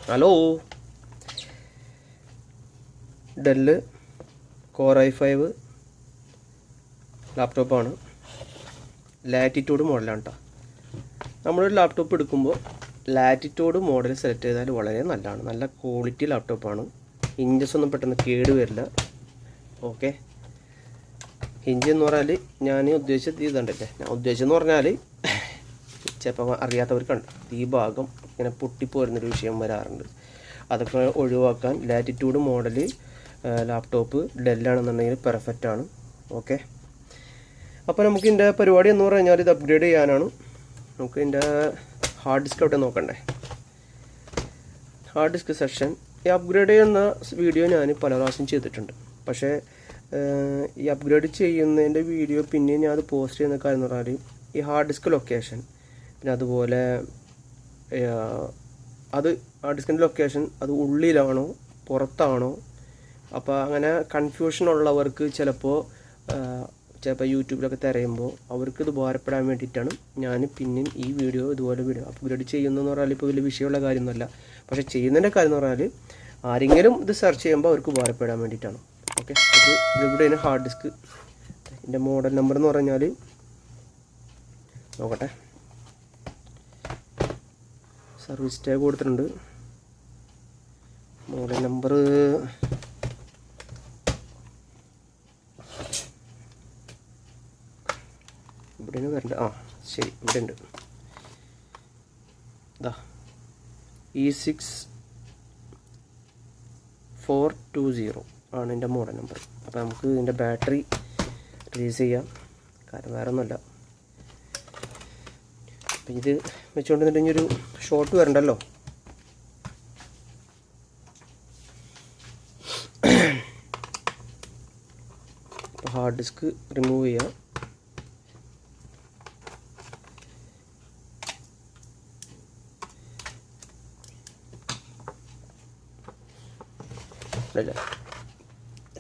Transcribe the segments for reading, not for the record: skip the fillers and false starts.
Hello, Dell core i5 ലാപ്ടോപ്പാണ്. Latitude മോഡലാണ് കേട്ടോ. നമ്മളൊരു ലാപ്ടോപ്പ് എടുക്കുമ്പോൾ ലാറ്റിറ്റ്യൂഡ് മോഡൽ സെലക്ട് ചെയ്താൽ വളരെ നല്ലതാണ്. നല്ല ക്വാളിറ്റി ലാപ്ടോപ്പാണ്. ഹിഞ്ചസ് ഒന്നും പെട്ടെന്ന് കേട് വരില്ല. ഓക്കെ, ഹിഞ്ച് എന്ന് പറഞ്ഞാൽ ഞാൻ ഉദ്ദേശിച്ചത് ഇതുണ്ടല്ലേ, ഞാൻ ഉദ്ദേശിച്ചെന്ന് പറഞ്ഞാൽ ചിലപ്പോൾ അറിയാത്തവർക്കുണ്ട്, ഈ ഭാഗം ഇങ്ങനെ പൊട്ടിപ്പോരുന്നൊരു വിഷയം വരാറുണ്ട്. അതൊക്കെ ഒഴിവാക്കാൻ ലാറ്റിറ്റ്യൂഡ് മോഡൽ ലാപ്ടോപ്പ് ഡെല്ലാണെന്നുണ്ടെങ്കിൽ പെർഫെക്റ്റ് ആണ്. ഓക്കെ, അപ്പോൾ നമുക്ക് ഇതിൻ്റെ പരിപാടി എന്ന് പറഞ്ഞാൽ ഇത് അപ്ഗ്രേഡ് ചെയ്യാനാണ്. നമുക്ക് ഇതിൻ്റെ ഹാർഡ് ഡിസ്ക് അവിടെ നോക്കണ്ടേ. ഹാർഡ് ഡിസ്ക് സെക്ഷൻ ഈ അപ്ഗ്രേഡ് ചെയ്യുന്ന വീഡിയോ ഞാൻ പല പ്രാവശ്യം ചെയ്തിട്ടുണ്ട്. പക്ഷേ ഈ അപ്ഗ്രേഡ് ചെയ്യുന്നതിൻ്റെ വീഡിയോ പിന്നെ ഞാൻ അത് പോസ്റ്റ് ചെയ്യുന്ന കാര്യം എന്ന് പറഞ്ഞാൽ ഈ ഹാർഡ് ഡിസ്ക് ലൊക്കേഷൻ, പിന്നെ അതുപോലെ അത് ഹാർഡ് ഡിസ്കിൻ്റെ ലൊക്കേഷൻ അത് ഉള്ളിലാണോ പുറത്താണോ, അപ്പോൾ അങ്ങനെ കൺഫ്യൂഷൻ ഉള്ളവർക്ക് ചിലപ്പോൾ യൂട്യൂബിലൊക്കെ തിരയുമ്പോൾ അവർക്ക് ഇത് ഉപകാരപ്പെടാൻ വേണ്ടിയിട്ടാണ് ഞാൻ പിന്നെയും ഈ വീഡിയോ ഇതുപോലെ വീഡിയോ അപ്ഗ്രേഡ് ചെയ്യുന്നതെന്ന് പറഞ്ഞാൽ ഇപ്പോൾ വലിയ വിഷയമുള്ള കാര്യമൊന്നുമല്ല. പക്ഷേ ചെയ്യുന്നതിൻ്റെ കാര്യം എന്ന് പറഞ്ഞാൽ ആരെങ്കിലും ഇത് സെർച്ച് ചെയ്യുമ്പോൾ അവർക്ക് ഉപകാരപ്പെടാൻ വേണ്ടിയിട്ടാണ്. ഓക്കെ, ഇതിവിടെയാണ് ഹാർഡ് ഡിസ്ക്. ഇതിൻ്റെ മോഡൽ നമ്പർ എന്ന് പറഞ്ഞാൽ നോക്കട്ടെ, സർവീസ് ടാഗ് കൊടുത്തിട്ടുണ്ട്. മോഡൽ നമ്പർ ഇവിടെയാണ് വരേണ്ടത്. ശരി, ഇവിടെ ഉണ്ട്. ഇതാ e6420 ആണ് എൻ്റെ മോഡൽ നമ്പർ. അപ്പോൾ നമുക്ക് ഇതിൻ്റെ ബാറ്ററി റിലീസ് ചെയ്യാം. കാരണം വേറെ ഒന്നുമല്ല, അപ്പം ഇത് വെച്ചുകൊണ്ടിരുന്നിട്ട് ഒരു ഷോർട്ട് വരണ്ടല്ലോ. അപ്പോൾ ഹാർഡ് ഡിസ്ക് റിമൂവ് ചെയ്യാം.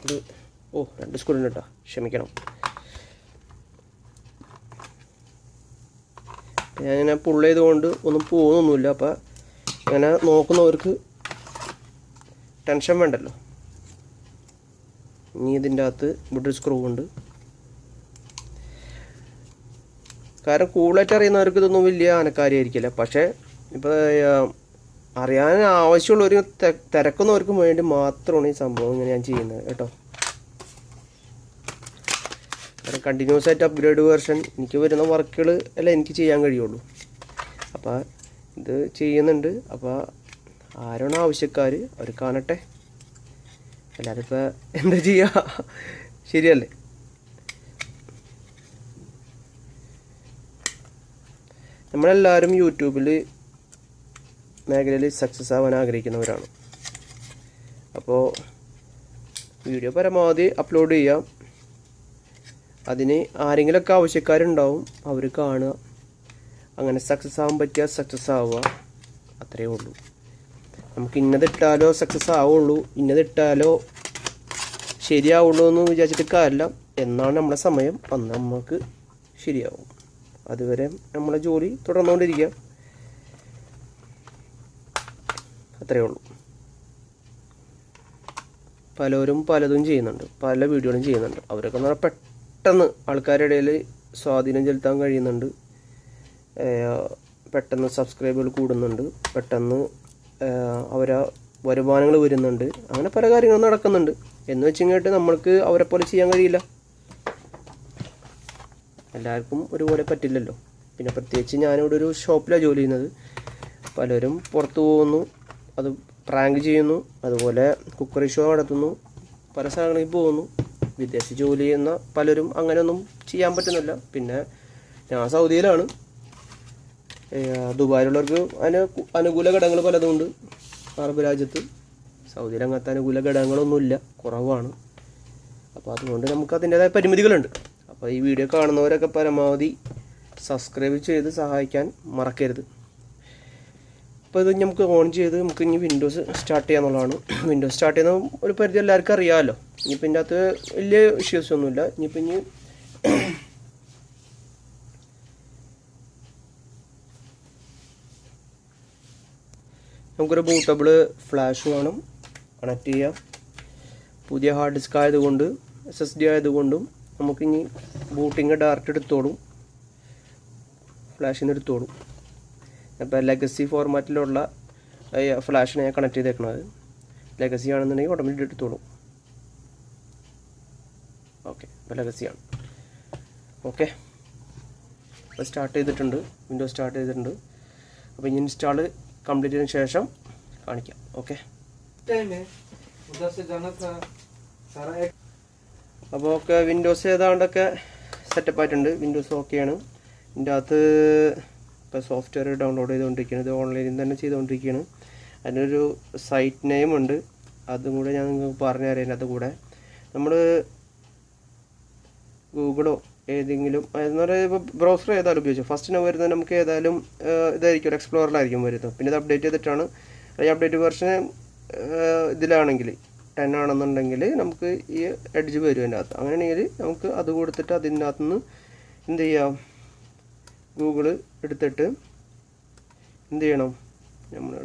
ഇത് 2 സ്ക്രൂ ഉണ്ട് കേട്ടോ, ക്ഷമിക്കണം. ഞാനിങ്ങനെ പുള്ള് ചെയ്തുകൊണ്ട് ഒന്നും പോകുന്നൊന്നുമില്ല. അപ്പോൾ ഇങ്ങനെ നോക്കുന്നവർക്ക് ടെൻഷൻ വേണ്ടല്ലോ. ഇനി ഇതിൻ്റെ അകത്ത് ഇവിടെ ഒരു സ്ക്രൂ ഉണ്ട്. കാരണം കൂടുതലായിട്ട് അറിയുന്നവർക്ക് ഇതൊന്നും വലിയ ആനക്കാര്യമായിരിക്കില്ല. പക്ഷേ ഇപ്പോൾ അറിയാൻ ആവശ്യമുള്ളവർ തിരക്കുന്നവർക്കും വേണ്ടി മാത്രമാണ് ഈ സംഭവം ഇങ്ങനെ ഞാൻ ചെയ്യുന്നത് കേട്ടോ. കാരണം കണ്ടിന്യൂസ് ആയിട്ട് അപ്ഗ്രേഡ് വേർഷൻ എനിക്ക് വരുന്ന വർക്കുകൾ അല്ല എനിക്ക് ചെയ്യാൻ കഴിയുള്ളൂ. അപ്പോൾ ഇത് ചെയ്യുന്നുണ്ട്. അപ്പോൾ ആരാണ് ആവശ്യക്കാർ അവർ കാണട്ടെ, അല്ലാതെ ഇപ്പോൾ എന്താ ചെയ്യുക, ശരിയല്ലേ? നമ്മളെല്ലാവരും യൂട്യൂബിൽ മേഖലയിൽ സക്സസ് ആവാൻ ആഗ്രഹിക്കുന്നവരാണ്. അപ്പോൾ വീഡിയോ പരമാവധി അപ്ലോഡ് ചെയ്യാം. അതിന് ആരെങ്കിലുമൊക്കെ ആവശ്യക്കാരുണ്ടാവും, അവർ കാണുക, അങ്ങനെ സക്സസ് ആവാൻ പറ്റിയാൽ സക്സസ് ആവുക, അത്രയേ ഉള്ളൂ. നമുക്ക് ഇന്നതിട്ടാലോ സക്സസ് ആവുള്ളൂ, ഇന്നതിട്ടാലോ ശരിയാവുള്ളൂ എന്ന് വിചാരിച്ചിട്ട് കാര്യമില്ല. എന്നാണ് നമ്മളെ സമയം അന്ന് നമുക്ക് ശരിയാവും. അതുവരെ നമ്മളെ ജോലി തുടർന്നുകൊണ്ടിരിക്കുക, അത്രയേ ഉള്ളൂ. പലരും പലതും ചെയ്യുന്നുണ്ട്, പല വീഡിയോകളും ചെയ്യുന്നുണ്ട്. അവരൊക്കെ എന്ന് പറഞ്ഞാൽ പെട്ടെന്ന് ആൾക്കാരുടെ ഇടയിൽ സ്വാധീനം ചെലുത്താൻ കഴിയുന്നുണ്ട്. പെട്ടെന്ന് സബ്സ്ക്രൈബുകൾ കൂടുന്നുണ്ട്, പെട്ടെന്ന് അവരെ വരുമാനങ്ങൾ വരുന്നുണ്ട്. അങ്ങനെ പല കാര്യങ്ങളും നടക്കുന്നുണ്ട്. എന്ന് വെച്ചിങ്ങോട്ട് നമ്മൾക്ക് അവരെ പോലെ ചെയ്യാൻ കഴിയില്ല. എല്ലാവർക്കും ഒരുപോലെ പറ്റില്ലല്ലോ. പിന്നെ പ്രത്യേകിച്ച് ഞാനിവിടെ ഒരു ഷോപ്പിലാണ് ജോലി ചെയ്യുന്നത്. പലരും പുറത്തു പോകുന്നു, അത് പ്രാങ്ക് ചെയ്യുന്നു, അതുപോലെ കുക്കറി ഷോ നടത്തുന്നു, പല സ്ഥലങ്ങളിൽ പോകുന്നു. വിദേശ ജോലി ചെയ്യുന്ന പലരും അങ്ങനെയൊന്നും ചെയ്യാൻ പറ്റുന്നില്ല. പിന്നെ ഞാൻ സൗദിയിലാണ്. ദുബായിലുള്ളവർക്ക് അനുകൂല ഘടകങ്ങൾ പലതുമുണ്ട്. അറബ് രാജ്യത്ത് സൗദിയിൽ അങ്ങനത്തെ അനുകൂല ഘടകങ്ങളൊന്നുമില്ല, കുറവാണ്. അപ്പോൾ അതുകൊണ്ട് നമുക്ക് അതിൻ്റേതായ പരിമിതികളുണ്ട്. അപ്പോൾ ഈ വീഡിയോ കാണുന്നവരൊക്കെ പരമാവധി സബ്സ്ക്രൈബ് ചെയ്ത് സഹായിക്കാൻ മറക്കരുത്. അപ്പോൾ ഇത് നമുക്ക് ഓൺ ചെയ്ത് നമുക്ക് ഇനി വിൻഡോസ് സ്റ്റാർട്ട് ചെയ്യാന്നുള്ളതാണ്. വിൻഡോസ് സ്റ്റാർട്ട് ചെയ്യുന്ന ഒരു പരിധി എല്ലാവർക്കും അറിയാമല്ലോ. ഇനിയിപ്പോൾ ഇതിൻ്റെ അകത്ത് വലിയ ഇഷ്യൂസ് ഒന്നുമില്ല. ഇനി നമുക്കൊരു ബൂട്ടബിൾ ഫ്ലാഷ് വേണം, കണക്ട് ചെയ്യാം. പുതിയ ഹാർഡ് ഡിസ്ക് ആയതുകൊണ്ട് SSD ആയതുകൊണ്ടും നമുക്കിനി ബൂട്ടിങ് ഡയറക്റ്റ് എടുത്തോളും, ഫ്ലാഷിന് എടുത്തോളും. അപ്പോൾ ലെഗസി ഫോർമാറ്റിലുള്ള ഫ്ലാഷിനെ ഞാൻ കണക്ട് ചെയ്തേക്കണത്. ലെഗസി ആണെന്നുണ്ടെങ്കിൽ ഓട്ടോമാറ്റിക് എടുത്തോളും. ഓക്കെ, അപ്പോൾ ലെഗസിയാണ്. ഓക്കെ, അപ്പോൾ സ്റ്റാർട്ട് ചെയ്തിട്ടുണ്ട്, വിൻഡോസ് സ്റ്റാർട്ട് ചെയ്തിട്ടുണ്ട്. അപ്പോൾ ഇനി ഇൻസ്റ്റാൾ കംപ്ലീറ്റ് ചെയ്തതിന് ശേഷം കാണിക്കാം. ഓക്കെ, അപ്പോൾ ഓക്കെ, വിൻഡോസ് ഏതാണ്ടൊക്കെ സെറ്റപ്പ് ആയിട്ടുണ്ട്. വിൻഡോസ് ഓക്കെയാണ്. ഇതിൻ്റെ അകത്ത് ഇപ്പോൾ സോഫ്റ്റ്വെയർ ഡൗൺലോഡ് ചെയ്തുകൊണ്ടിരിക്കുകയാണ്. ഇത് ഓൺലൈനിൽ തന്നെ ചെയ്തുകൊണ്ടിരിക്കുകയാണ്. അതിനൊരു സൈറ്റ് നെയിം ഉണ്ട്, അതും കൂടെ ഞാൻ നിങ്ങൾക്ക് പറഞ്ഞു തരാം. അതിനകത്ത് കൂടെ നമ്മൾ ഗൂഗിളോ ഏതെങ്കിലും എന്ന് പറയുമ്പോൾ ബ്രൗസർ ഏതായാലും ഉപയോഗിച്ചു. ഫസ്റ്റിന് വരുന്നത് നമുക്ക് ഏതായാലും ഇതായിരിക്കും, ഒരു എക്സ്പ്ലോറിലായിരിക്കും വരുന്നത്. പിന്നെ ഇത് അപ്ഡേറ്റ് ചെയ്തിട്ടാണ്, ഈ അപ്ഡേറ്റ് വെർഷൻ ഇതിലാണെങ്കിൽ 10 ആണെന്നുണ്ടെങ്കിൽ നമുക്ക് ഈ എഡ്ജ് വരും അതിൻ്റെ അകത്ത്. അങ്ങനെയാണെങ്കിൽ നമുക്ക് അത് കൊടുത്തിട്ട് അതിൻ്റെ അകത്തുനിന്ന് എന്ത് ചെയ്യാം, ഗൂഗിൾ എടുത്തിട്ട് എന്ത് ചെയ്യണം, നമ്മൾ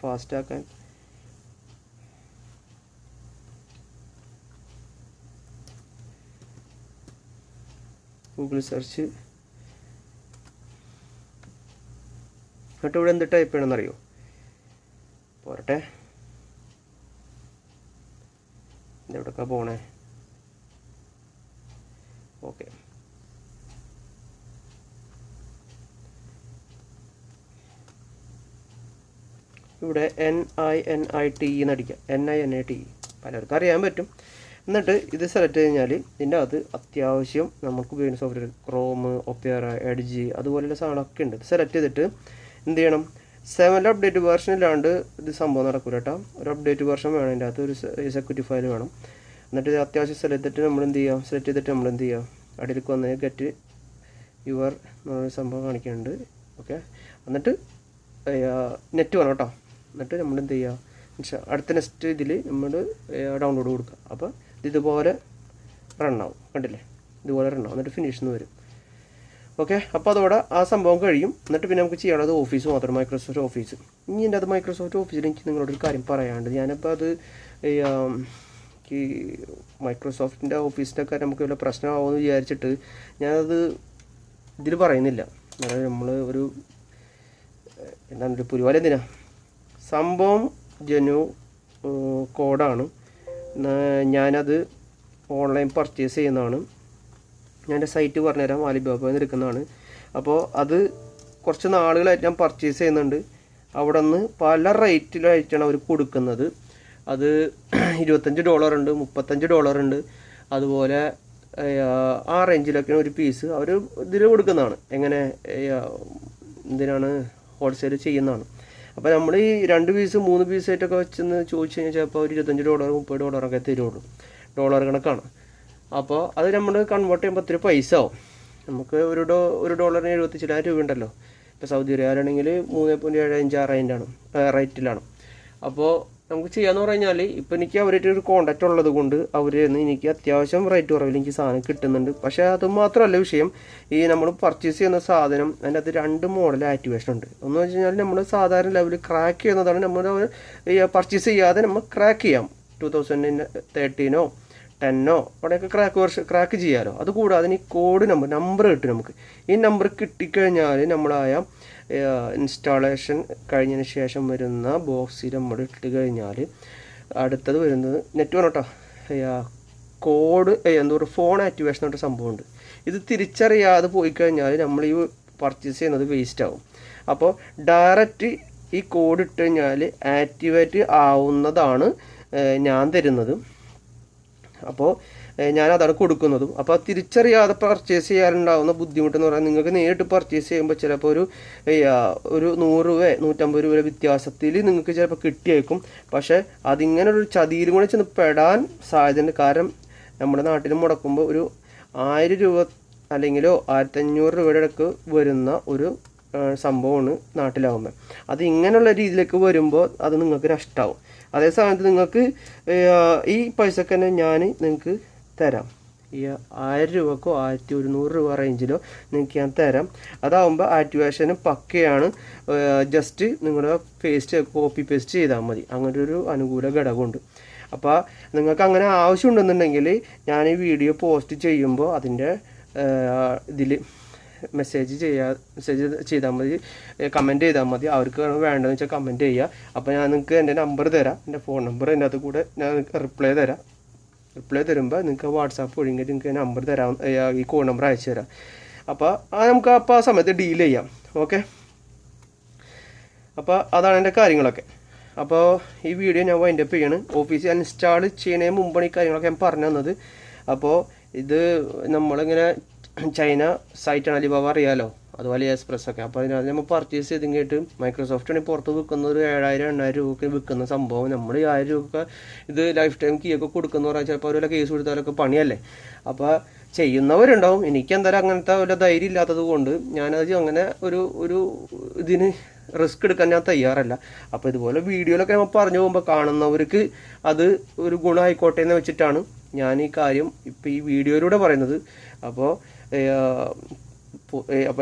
ഫാസ്റ്റ് ആക്കാൻ ഗൂഗിൾ സെർച്ച്, എന്നിട്ട് ഇവിടെ എന്ത് ടൈപ്പ് ചെയ്യണമെന്നറിയോ, പോരട്ടെ, ഇതെവിടേക്കാ പോണേ. ഓക്കെ, ഇവിടെ NINIT എന്നടിക്കുക, NINIT, പലർക്കും അറിയാൻ പറ്റും. എന്നിട്ട് ഇത് സെലക്ട് കഴിഞ്ഞാൽ ഇതിൻ്റെ അകത്ത് അത്യാവശ്യം നമുക്ക് ഉപയോഗിക്കുന്ന സോഫ്റ്റ്വെയർ ക്രോം, ഒപ്പേറ, എഡ്ജ് അതുപോലെയുള്ള സാധനമൊക്കെ ഉണ്ട്. ഇത് സെലക്ട് ചെയ്തിട്ട് എന്ത് ചെയ്യണം, 7 അപ്ഡേറ്റ് വേർഷനിലാണ്ട് ഇത് സംഭവം നടക്കില്ല കേട്ടോ. ഒരു അപ്ഡേറ്റ് വേർഷൻ വേണം, ഇതിൻ്റെ അകത്ത് ഒരു സെക്യൂരിറ്റി ഫയൽ വേണം. എന്നിട്ട് ഇത് അത്യാവശ്യം സെലക്ട് ചെയ്തിട്ട് നമ്മൾ എന്ത് ചെയ്യാം, സെലക്ട് ചെയ്തിട്ട് നമ്മൾ എന്ത് ചെയ്യാം, അടിയിലേക്ക് വന്ന് ഗെറ്റ് യുവർ എന്നൊരു സംഭവം കാണിക്കുന്നുണ്ട്. ഓക്കെ, എന്നിട്ട് നെറ്റ് വേണം കേട്ടോ. എന്നിട്ട് നമ്മൾ എന്ത് ചെയ്യുക, അടുത്ത നെക്സ്റ്റ് ഇതിൽ നമ്മൾ ഡൗൺലോഡ് കൊടുക്കുക. അപ്പോൾ ഇതുപോലെ റണ്ണാവും, കണ്ടില്ലേ, ഇതുപോലെ റണ്ണാവും. എന്നിട്ട് ഫിനിഷ് എന്ന് വരും. ഓക്കെ, അപ്പോൾ അതോടെ ആ സംഭവം കഴിയും. എന്നിട്ട് പിന്നെ നമുക്ക് ചെയ്യാനുള്ളത് ഓഫീസ് മാത്രം, മൈക്രോസോഫ്റ്റ് ഓഫീസ്. ഇനി എൻ്റെ അത് മൈക്രോസോഫ്റ്റ് ഓഫീസിൽ എനിക്ക് നിങ്ങളോടൊരു കാര്യം പറയാനുണ്ട്. ഞാനിപ്പോൾ അത് ഈ മൈക്രോസോഫ്റ്റിൻ്റെ ഓഫീസിൻ്റെ കാര്യം നമുക്ക് വല്ല പ്രശ്നമാവുമെന്ന് വിചാരിച്ചിട്ട് ഞാനത് ഇതിൽ പറയുന്നില്ല. അതായത് നമ്മൾ ഒരു എന്താണ് ഒരു പുരിവാല എന്തിനാ, സംഭവം ജനു കോഡാണ്. ഞാനത് ഓൺലൈൻ പർച്ചേസ് ചെയ്യുന്നതാണ്. ഞാൻ എൻ്റെ സൈറ്റ് പറഞ്ഞുതരാം, ആലിബാബയിൽ നിന്ന് എടുക്കുന്നതാണ്. അപ്പോൾ അത് കുറച്ച് നാളുകളായിട്ട് ഞാൻ പർച്ചേസ് ചെയ്യുന്നുണ്ട്. അവിടെ നിന്ന് പല റേറ്റിലായിട്ടാണ് അവർ കൊടുക്കുന്നത്. അത് $25 ഉണ്ട്, $35 ഉണ്ട്, അതുപോലെ ആ റേഞ്ചിലൊക്കെയാണ് ഒരു പീസ് അവർ ഇതിൽ കൊടുക്കുന്നതാണ്. എങ്ങനെ എന്തിനാണ് ഹോൾസെയിൽ ചെയ്യുന്നതാണ്. അപ്പോൾ നമ്മൾ ഈ 2 പീസ് 3 പീസായിട്ടൊക്കെ വെച്ചെന്ന് ചോദിച്ചു കഴിഞ്ഞാൽ ചിലപ്പോൾ ഒരു $25 $30 ഒക്കെ തരുള്ളൂ, ഡോളർ കണക്കാണ്. അപ്പോൾ അത് നമ്മൾ കൺവേർട്ട് ചെയ്യുമ്പോൾ ഒത്തിരി പൈസ ആവും. നമുക്ക് ഒരു ഡോളറിന് 75,000 രൂപ ഉണ്ടല്ലോ. ഇപ്പോൾ സൗദി റിയാലാണെങ്കിൽ 3.75 റേറ്റിലാണ്. അപ്പോൾ നമുക്ക് ചെയ്യാമെന്ന് പറഞ്ഞാൽ ഇപ്പോൾ എനിക്ക് അവരായിട്ട് ഒരു കോൺടാക്റ്റ് ഉള്ളത് കൊണ്ട് അവർ എനിക്ക് അത്യാവശ്യം റേറ്റ് കുറവിൽ എനിക്ക് സാധനം കിട്ടുന്നുണ്ട്. പക്ഷേ അത് മാത്രമല്ല വിഷയം, ഈ നമ്മൾ പർച്ചേസ് ചെയ്യുന്ന സാധനം അതിൻ്റെ അകത്ത് 2 മോഡൽ ആക്ടിവേഷൻ ഉണ്ട്. ഒന്ന് വെച്ച് കഴിഞ്ഞാൽ നമ്മൾ സാധാരണ ലെവലിൽ ക്രാക്ക് ചെയ്യുന്നതാണ്. നമ്മൾ പർച്ചേസ് ചെയ്യാതെ നമ്മൾ ക്രാക്ക് ചെയ്യാം. 2013 10 അവിടെയൊക്കെ ക്രാക്ക് ചെയ്യാമല്ലോ. അതുകൂടാതെ ഈ കോഡ് നമ്പർ കിട്ടും നമുക്ക്. ഈ നമ്പർ കിട്ടിക്കഴിഞ്ഞാൽ നമ്മളായ ഇൻസ്റ്റാളേഷൻ കഴിഞ്ഞതിന് ശേഷം വരുന്ന ബോക്സിൽ നമ്മൾ ഇട്ട് കഴിഞ്ഞാൽ അടുത്തത് വരുന്നത് നെറ്റ് വേണം കേട്ടോ. കോഡ് എന്താ പറയുക, ഫോൺ ആക്ടിവേഷൻ എന്നൊരു സംഭവമുണ്ട്. ഇത് തിരിച്ചറിയാതെ പോയി കഴിഞ്ഞാൽ നമ്മൾ ഈ പർച്ചേസ് ചെയ്യുന്നത് വേസ്റ്റ് ആവും. അപ്പോൾ ഡയറക്റ്റ് ഈ കോഡ് ഇട്ട് കഴിഞ്ഞാൽ ആക്ടിവേറ്റ് ആവുന്നതാണ് ഞാൻ തരുന്നത്. അപ്പോൾ ഞാനതാണ് കൊടുക്കുന്നതും. അപ്പോൾ തിരിച്ചറിയാതെ പർച്ചേസ് ചെയ്യാറുണ്ടാകുന്ന ബുദ്ധിമുട്ടെന്ന് പറഞ്ഞാൽ, നിങ്ങൾക്ക് നേരിട്ട് പർച്ചേസ് ചെയ്യുമ്പോൾ ചിലപ്പോൾ ഒരു 100 രൂപ 150 രൂപ വ്യത്യാസത്തിൽ നിങ്ങൾക്ക് ചിലപ്പോൾ കിട്ടിയേക്കും. പക്ഷേ അതിങ്ങനൊരു ചതിയിലും കൂടെ ചെന്ന് പെടാൻ സാധ്യതയുണ്ട്. കാരണം നമ്മുടെ നാട്ടിൽ മുടക്കുമ്പോൾ ഒരു 1000 രൂപ അല്ലെങ്കിലോ 1500 രൂപയുടെ ഇടയ്ക്ക് വരുന്ന ഒരു സംഭവമാണ് നാട്ടിലാവുമ്പോൾ. അത് ഇങ്ങനെയുള്ള രീതിയിലേക്ക് വരുമ്പോൾ അത് നിങ്ങൾക്ക് നഷ്ടമാവും. അതേ സമയത്ത് നിങ്ങൾക്ക് ഈ പൈസക്ക് തന്നെ ഞാൻ നിങ്ങൾക്ക് തരാം. ഈ 1000 രൂപക്കോ 1100 രൂപ റേഞ്ചിലോ നിങ്ങൾക്ക് ഞാൻ തരാം. അതാവുമ്പോൾ ആക്ടിവേഷനും പക്കയാണ്. ജസ്റ്റ് നിങ്ങളുടെ കോപ്പി പേസ്റ്റ് ചെയ്താൽ മതി. അങ്ങനെ ഒരു അനുകൂല ഘടകമുണ്ട്. അപ്പോൾ നിങ്ങൾക്ക് അങ്ങനെ ആവശ്യമുണ്ടെന്നുണ്ടെങ്കിൽ ഞാൻ ഈ വീഡിയോ പോസ്റ്റ് ചെയ്യുമ്പോൾ അതിൻ്റെ ഇതിൽ മെസ്സേജ് ചെയ്താൽ മതി, കമൻറ്റ് ചെയ്താൽ മതി. അവർക്ക് വേണ്ടതെന്ന് വെച്ചാൽ കമൻറ്റ് ചെയ്യുക. അപ്പോൾ ഞാൻ നിങ്ങൾക്ക് എൻ്റെ നമ്പർ തരാം, എൻ്റെ ഫോൺ നമ്പർ എൻ്റെ അത് കൂടെ ഞാൻ റിപ്ലൈ തരുമ്പോൾ നിങ്ങൾക്ക് വാട്സാപ്പ് വഴി നിങ്ങൾക്ക് നമ്പർ തരാം, ഈ കോഡ് നമ്പർ അയച്ചു തരാം. അപ്പോൾ നമുക്ക് ആ സമയത്ത് ഡീൽ ചെയ്യാം. ഓക്കെ, അപ്പോൾ അതാണ് എൻ്റെ കാര്യങ്ങളൊക്കെ. അപ്പോൾ ഈ വീഡിയോ ഞാൻ വൈൻഡപ്പ് ചെയ്യാണ്. ഓഫീസിൽ ഇൻസ്റ്റാൾ ചെയ്യുന്നതിന് മുമ്പാണ് ഈ കാര്യങ്ങളൊക്കെ ഞാൻ പറഞ്ഞു തന്നത്. അപ്പോൾ ഇത് നമ്മളിങ്ങനെ ചൈന സൈറ്റാണ്, അലിബാബ അറിയാമല്ലോ, അതുപോലെ എക്സ്പ്രസ് ഒക്കെ. അപ്പോൾ അതിനകത്ത് നമ്മൾ പർച്ചേസ് ചെയ്തിട്ട് മൈക്രോസോഫ്റ്റാണ് പുറത്ത് വിൽക്കുന്ന ഒരു 7000-8000 രൂപയ്ക്ക് വിൽക്കുന്ന സംഭവം. നമ്മൾ ഈ 1000 രൂപ ഇത് ലൈഫ് ടൈം കീയൊക്കെ കൊടുക്കുന്ന പറഞ്ഞാൽ ചിലപ്പോൾ അവരെ കേസ് കൊടുത്താലൊക്കെ പണിയല്ലേ. അപ്പോൾ ചെയ്യുന്നവരുണ്ടാവും. എനിക്ക് എന്തായാലും അങ്ങനത്തെ ഒരു ധൈര്യം ഇല്ലാത്തത് കൊണ്ട് ഞാനത് അങ്ങനെ ഒരു ഇതിന് റിസ്ക് എടുക്കാൻ ഞാൻ തയ്യാറല്ല. അപ്പോൾ ഇതുപോലെ വീഡിയോയിലൊക്കെ നമ്മൾ പറഞ്ഞു പോകുമ്പോൾ കാണുന്നവർക്ക് അത് ഒരു ഗുണമായിക്കോട്ടെ എന്ന് വെച്ചിട്ടാണ് ഞാൻ ഈ കാര്യം ഇപ്പോൾ ഈ വീഡിയോയിലൂടെ പറയുന്നത്. അപ്പോൾ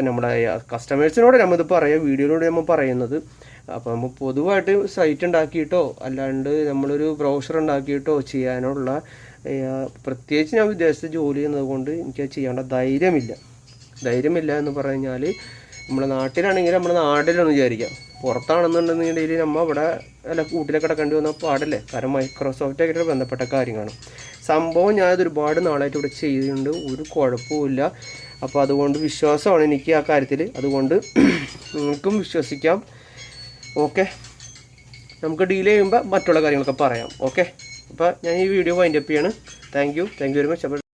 നമ്മുടെ കസ്റ്റമേഴ്സിനോട് നമ്മളിത് പറയാം, വീഡിയോയിലൂടെ നമ്മൾ പറയുന്നത്. അപ്പോൾ നമ്മൾ പൊതുവായിട്ട് സൈറ്റ് ഉണ്ടാക്കിയിട്ടോ അല്ലാണ്ട് നമ്മളൊരു ബ്രൗസർ ഉണ്ടാക്കിയിട്ടോ ചെയ്യാനുള്ള പ്രത്യേകിച്ച് ഞാൻ വിദേശത്ത് ജോലി ചെയ്യുന്നത് കൊണ്ട് എനിക്ക് ചെയ്യേണ്ട ധൈര്യമില്ല എന്ന് പറഞ്ഞാൽ നമ്മുടെ നാട്ടിലാണെങ്കിൽ നമ്മുടെ നാട്ടിലൊന്നും വിചാരിക്കാം. പുറത്താണെന്നുണ്ടെന്നുണ്ടെങ്കിൽ നമ്മൾ ഇവിടെ കൂട്ടിലൊക്കെ കിടക്കേണ്ടി വന്നാൽ പാടല്ലേ. കാരണം മൈക്രോസോഫ്റ്റായിട്ട് ബന്ധപ്പെട്ട കാര്യങ്ങളാണ് സംഭവം. ഞാനത് ഒരുപാട് നാളായിട്ട് ഇവിടെ ചെയ്യുന്നുണ്ട്, ഒരു കുഴപ്പമില്ല. അപ്പോൾ അതുകൊണ്ട് വിശ്വാസമാണ് എനിക്ക് ആ കാര്യത്തിൽ. അതുകൊണ്ട് നിങ്ങൾക്കും വിശ്വസിക്കാം. ഓക്കെ, നമുക്ക് ഡീൽ ചെയ്യുമ്പോൾ മറ്റുള്ള കാര്യങ്ങളൊക്കെ പറയാം. ഓക്കെ, അപ്പോൾ ഞാൻ ഈ വീഡിയോ വൈൻഡപ്പ് ചെയ്യാണ്. Thank you very much. അപ്പോൾ